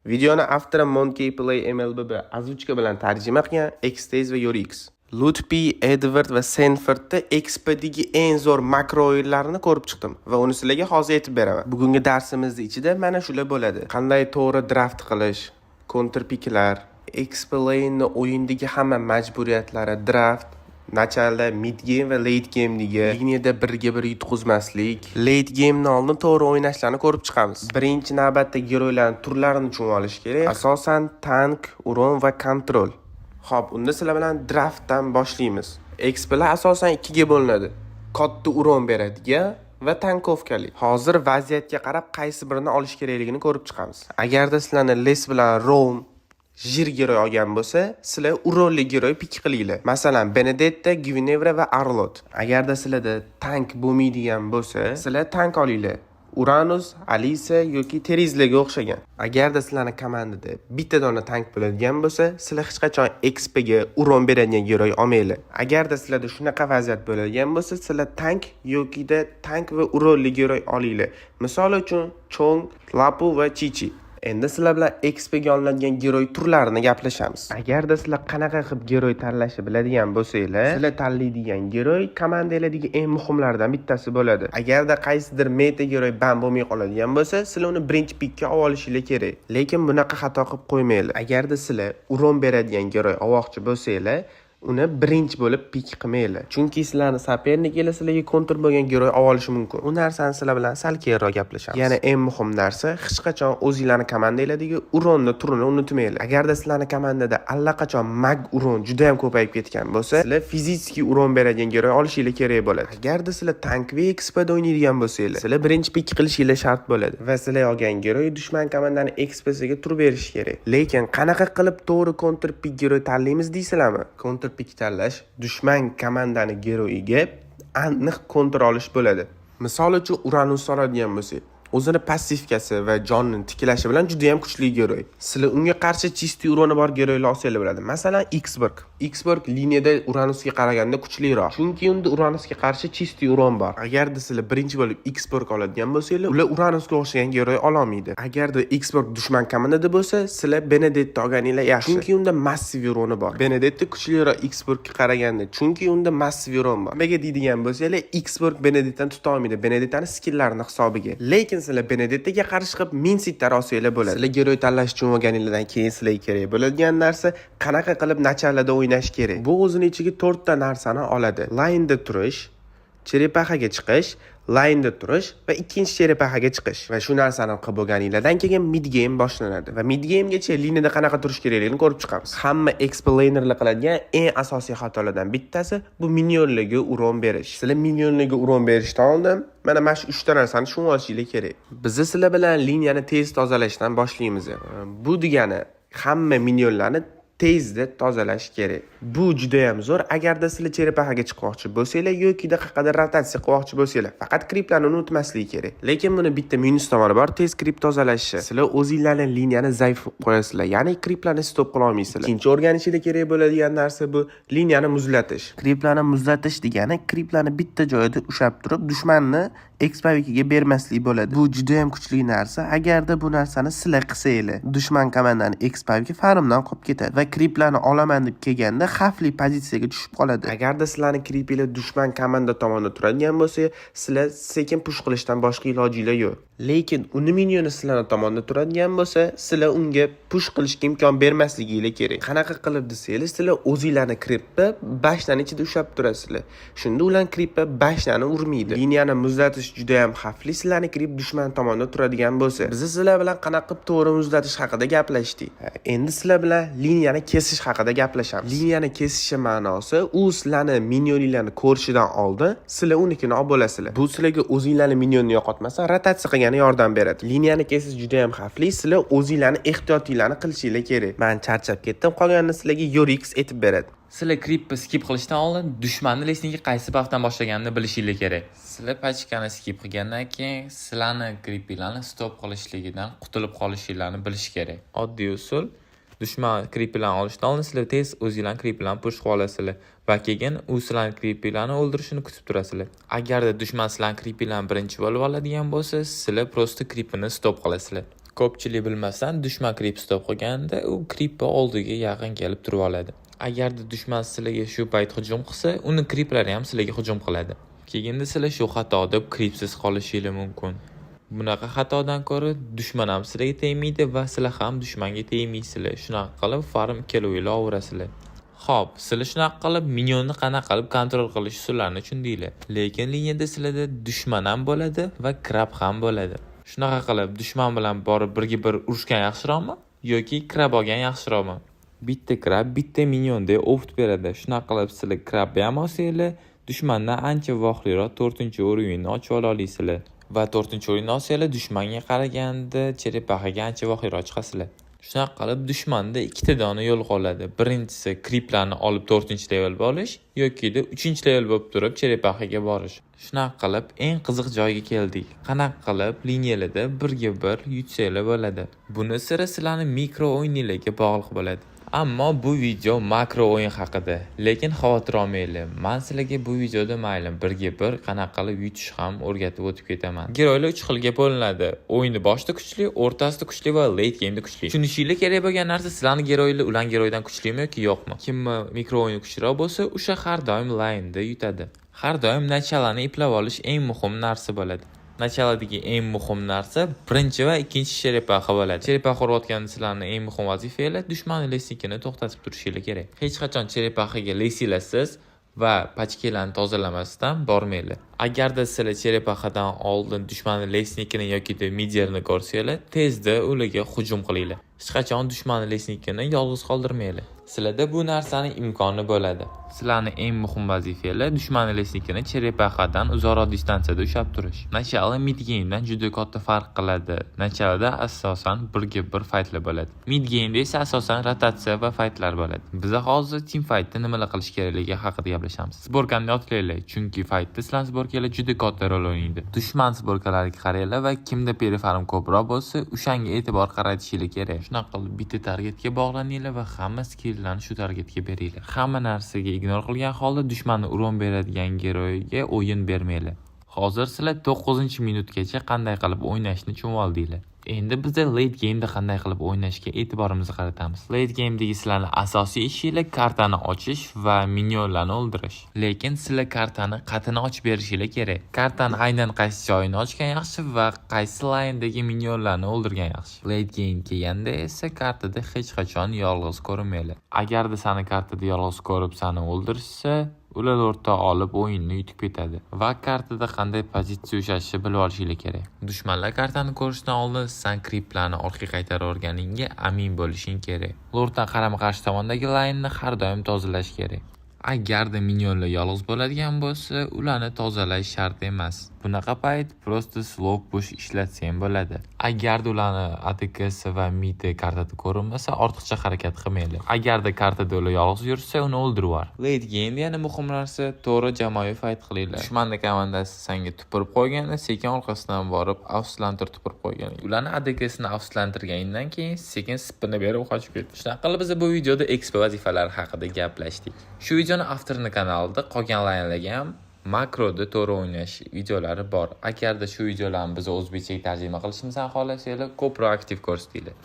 Videoni After Monkey Play MLBB oзвучка bilan tarjima qilgan Xtase va Yorix. Lutfi, Edward va Sanfordda XP'dagi eng zo'r makro o'yinlarini ko'rib chiqdim va uni sizlarga hozir aytib beraman. Bugungi darsimizda ichida mana shular bo'ladi. Qanday to'g'ri draft qilish, counter picklar, XP lane'ni o'yindagi hamma majburiyatlari, draft, nachalda mid game va late game'dagi liniyada birga bir yutqizmaslik, late game'ni oldin to'g'ri o'ynashlarni ko'rib chiqamiz. Birinchi navbatda heroylarning turlarini tushunib olish kerak. Asosan tank, uron va kontrol. Xo'p, unda sizlar bilan draftdan boshlaymiz. XP'lar asosan ikkiga bo'linadi. Katta uron beradigan va tankovkali. Hozir vaziyatga qarab qaysi birini olish kerakligini ko'rib chiqamiz. Agarda sizlarni Les bilan Roam jir giroy olgan bo'lsa, sizlar uronli giroy pik qilinglar. Masalan, Benedetta, Guinevra va Arlot. Agarda sizlarda tank bo'lmaydigan bo'lsa, sizlar tank olinglar. Uranus, Alisa yoki Terizlarga o'xshagan. Agarda sizlarning komandada bitta dona tank bo'ladigan bo'lsa, sizlar hech qachon XP ga uron beradigan giroy olmanglar. Agarda sizlarda shunaqa vaziyat bo'ladigan bo'lsa, sizlar tank yokida tank va uronli giroy olinglar. Misol uchun Chong, Lapu va Chichi. Endi sizlar bilan XP ga olinadigan giroy turlarini gaplashamiz. Agarda sizlar qanaqa qilib giroy tanlashni biladigan bo'lsanglar, sizlar tanlaydigan giroy komandalardagi eng muhimlardan bittasi bo'ladi. Agarda qaysidir meta giroy ban bo'lmay qoladigan bo'lsa, sizlar uni birinchi pikka olib olishingiz kerak. Lekin bunaqa xato qilib qo'ymanglar. Agarda sizlar uron beradigan giroy olmoqchi bo'lsanglar, uni birinchi bo'lib pik qilmanglar. Chunki sizlarning soperniklar sizlarga counter bo'lgan giroy olib olishi mumkin. U narsani sizlar bilan sal keyinroq gaplashamiz. Yana eng muhim narsa, hech qachon o'zingizlarning komandalardagi uronni turini unutmanglar. Agarda sizlarning komandada allaqachon mag uron juda ham ko'payib ketgan bo'lsa, sizlar fiziki uron beradigan giroy olishingiz kerak bo'ladi. Agarda sizlar tank va XP da o'ynaydigan bo'lsangiz, sizlar birinchi pik qilishingiz shart bo'ladi va sizlar olgan giroy dushman komandaning XP-siga tur berish kerak. Lekin qanaqa qilib to'g'ri counter pik giroy tanlaymiz deysizlarmi? Counter pik tanlash dushman komandani giroyiga aniq kontrol olish bo'ladi. Misol uchun Uranus oladigan bo'lsak, o'zini passivkasi va jonni tiklashi bilan juda ham kuchli giroy. Sizlar unga qarshi chisti uroni bor giroylar olsanglar bo'ladi. Masalan, Xberg. Xberg liniyada Uranusga qaraganda kuchliroq. Chunki unda Uranusga qarshi chisti uron bor. Agarda sizlar birinchi bo'lib Xberg oladigan bo'lsanglar, ular Uranusga o'xshagan giroy ola olmaydi. Agarda Xberg dushman komandada bo'lsa, sizlar Benedetta olganinglar yaxshi. Chunki unda massiv uroni bor. Benedetta kuchliroq Xbergga qaraganda, chunki unda massiv uron bor. Nimaga deydigan bo'lsanglar, Xberg Benedettani tuta olmaydi. Benedettani skillarining hisobiga. Lekin sizlar Benedettaga qarshi chiqib minsitar olsanglar bo'ladi. Sizlar giroy tanlash uchun olganinglardan keyin sizlarga kerak bo'ladigan narsa qanaqa qilib nachalada o'ynash kerak. Bu o'zining ichiga 4 ta narsani oladi. Line-da turish, cherepaxaga chiqish, line-da turish va ikkinchi cherepaxaga chiqish. Va shu narsani qilib bo'lganinglardan keyin mid game boshlanadi va mid gamegacha liniyada qanaqa turish kerakligini ko'rib chiqamiz. Hamma XP lanerlar qiladigan eng asosiy xatolardan bittasi bu minionlarga uron berish. Sizlar minionlarga uron berishdan oldin mana shu 3 ta narsani tushunib olishingiz kerak. Biz sizlar bilan liniyani tez tozalashdan boshlaymiz. Bu degani hamma minionlarni tezda tozalash kerak. Bu juda ham zo'r. Agarda sizlar cherepaxaga chiqmoqchi bo'lsanglar yoki qaqadir rotatsiya qilmoqchi bo'lsanglar, faqat kriplarni unutmaslik kerak. Lekin buni bitta minus tomoni bor, tez krip tozalashi. Sizlar o'zingizlarning liniyani zaif qo'yasizlar, ya'ni kriplarni stop qila olmaysizlar. Ikkinchi o'rganishingiz kerak bo'ladigan narsa bu liniyani muzlatish. Kriplarni muzlatish degani kriplarni bitta joyida ushlab turib, dushmanni XP-ga bermaslik bo'ladi. Bu juda ham kuchli narsa. Agarda bu narsani sizlar qilsanglar, dushman komandani XP-ga farmdan qolib ketadi va kriplarni olaman deb kelganda xavfli pozitsiyaga tushib qoladi. Agarda sizlarning kripinglar dushman komanda tomonidan turadigan bo'lsa, sizlar sekin push qilishdan boshqa ilojinglar yo'q. Lekin uni minioni sizlarning tomonidan turadigan bo'lsa, sizlar unga push qilishga imkon bermasligingiz kerak. Qanaqa qilib desangiz, sizlar o'zingizlarning kripni bashdan ichida ushlab turasizlar. Shunda ular kripni bashdan urmaydi. Liniyani muzlatish juda ham xavfli. Sizlarning krip dushman tomonidan turadigan bo'lsa, biz sizlar bilan qanaqa qilib to'g'ri muzlatish haqida gaplashdik. Endi sizlar bilan liniyani kesish haqida gaplashamiz. Liniyani kesishi ma'nosi u sizlarning minioninglarni ko'rishidan oldin sizlar unikini olib bo'lasizlar. Bu sizlarga o'zingizlarning minionni yo'qotmasa, rotatsiya qilgani yordam beradi. Liniyani kesish juda ham xavfli. Sizlar o'zingizlarning ehtiyotinglarni qilishingiz kerak. Men charchab ketdim, qolganini sizlarga Yorix aytib beradi. Sizlar kripni skip qilishdan oldin dushmanni lesningi qaysi buffdan boshlaganini bilishingiz kerak. Sizlar pachkani skip qilgandan keyin sizlarni kripinglarni stop qilishligidan qutulib qolishinglarni bilish kerak. Oddiy usul. Dushman kriplarni olishdan oldin sizlar tez o'zingizlarning kriplarni push qilib olasizlar va keyin u sizlarning kriplarni o'ldirishini kutib turasizlar. Agarda dushman sizlarning kriplarni birinchi bo'lib oladigan bo'lsa, sizlar prosta kripini stop qilasizlar. Ko'pchilik bilmasdan dushman creep stop qilganda u creepni oldiga yaqin kelib turib oladi. Agarda dushman sizlarga shu payt hujum qilsa, uni creeplari ham sizlarga hujum qiladi. Keyinda sizlar shu xatoda creepsiz qolishingiz mumkin. Bunaqa xatodan ko'ra dushman ham sizlarga tegmaydi va sizlar ham dushmanga tegmaysizlar. Shunaqa qilib farm keluvinglar overasizlar. Xo'p, sizlar shunaqa qilib minionni qanaqa qilib kontrol qilish usullarini tushundinglar. Lekin liniyada sizlarda dushman ham bo'ladi va krab ham bo'ladi. Shunaqa qilib dushman bilan borib birga bir urushgan yaxshiroqmi yoki krab olgan yaxshiroqmi? Bitta krab bitta miniondek oft beradi. Shunaqa qilib sizlar krabni ham olsanglar, dushmandan ancha vohliroq 4-o'rinni ochib olasizlar. Va 4-o'rinni olsanglar, dushmanga qaraganda cherepaqaga ancha vohliroq chiqasizlar. Shunaqa qilib dushmanda ikkita dona yo'l qoladi. Birinchisi creeplarni olib 4-levelga olish yoki 3-level bo'lib turib cherepaqaga borish. Shunaqa qilib eng qiziq joyga keldik. Qanaqa qilib liniyalarda birga bir yutsanglar bo'ladi. Buni siri sizlarning mikro o'yinlarga bog'liq bo'ladi. Ammo bu video makro o'yin haqida. Lekin xavotir olmanglar. Men sizlarga bu videoda mayli birga bir qanaqa qilib yutish ham o'rgatib o'tib ketaman. Giroylar 3 xilga bo'linadi. O'yinni boshida kuchli, o'rtasida kuchli va late game'da kuchli. Tushunishinglar kerak bo'lgan narsa sizlarning giroylar ular giroydan kuchlimi yoki yo'qmi? Kimmi mikro o'yin kuchliroq bo'lsa, o'sha har doim lane'da yutadi. Har doim nachalani eplab olish eng muhim narsa bo'ladi. Nachaladagi eng muhim narsa birinchi va ikkinchi cherepaxa bo'ladi. Cherepaxa urayotgan sizlarning eng muhim vazifangiz dushman lesnikini to'xtatib turishingiz kerak. Hech qachon cherepaxaga lesilasiz va pachkalarni tozalamasdan bormanglar. Agarda sizlar cherepaxadan oldin dushman lesnikini yoki midierni ko'rsanglar, tezda ularga hujum qilinglar. Hech qachon dushman lesnikini yolg'iz qoldirmanglar. Sizlarda bu narsaning imkoni bo'ladi. Sizlarning eng muhim vazifangiz dushman lesnikini cherepaxadan uzoqroq distansiyada ushlab turish. Nachala mid game'dan juda katta farq qiladi. Nachalada asosan birga bir faytlar bo'ladi. Mid game'da esa asosan rotatsiya va faytlar bo'ladi. Biz hozir team fightda nimalar qilish kerakligi haqida gaplashamiz. Sborkani yodlanglar, chunki fightda sizlar sborkalar juda katta rol o'ynaydi. Dushman sborkalariga qaranglar va kimda perifarm ko'proq bo'lsa, o'shanga e'tibor qaratishingiz kerak. Shunaqa qilib bitta targetga bog'laninglar va hamma skilllarni shu targetga beringlar. Hamma narsaga ignor qilgan holda dushmanni uron beradigan giroyga o'yin bermanglar. Hozir sizlar 9-minutgacha qanday qilib o'ynashni tushunib oldinglar. Endi biz late game'da qanday qilib o'ynashga e'tiborimizni qaratamiz. Late game'dagi sizlarning asosiy ishingiz kartani ochish va minionlarni o'ldirish. Lekin sizlar kartani qatini ochib berishingiz kerak. Kartani aynan qaysi joyini ochgan yaxshi va qaysi lane'dagi minionlarni o'ldirgan yaxshi. Late game kelganda esa kartada hech qachon yolg'iz ko'rinmaydi. Agarda seni kartada yolg'iz ko'rib seni o'ldirsa, ular o'rta olib o'yinni yutib ketadi va kartada qanday pozitsiya ushlashni bilib olishingiz kerak. Dushmanlar kartani ko'rishdan oldin sen creeplarni orqaga qaytarib o'rganingga amin bo'lishing kerak. Lorddan qarama-qarshi tomondagi lane'ni har doim tozalash kerak. Agarda minionlar yolg'iz bo'ladigan bo'lsa, ularni tozalash shart emas. Bunaqa payt prosta slow push ishlatsang bo'ladi. Agarda ularni ATK'si va midi kartada ko'rinmasa, ortiqcha harakat qilmanglar. Agarda kartada ular yolg'iz yursa, uni o'ldirib yubor. Late game yana muhim narsa, to'g'ri jamoaviy fight qilinglar. Dushmanning komandasi senga tupurib qo'yganda, sekin orqasidan borib, avslantir tupurib qo'ygan. Ularni ATK'sini avslantirgandan keyin sekin spinni berib qochib ketdi. Shunaqa qilib biz bu videoda XP vazifalari haqida gaplashdik. Shu videoni avtorning kanalida qolgan laynlarga ham makroda to'g'ri o'ynash videolari bor. Agarda shu videolarni biz o'zbekchaga tarjima qilishimizni xohlasanglar, ko'proq aktiv ko'rsatinglar.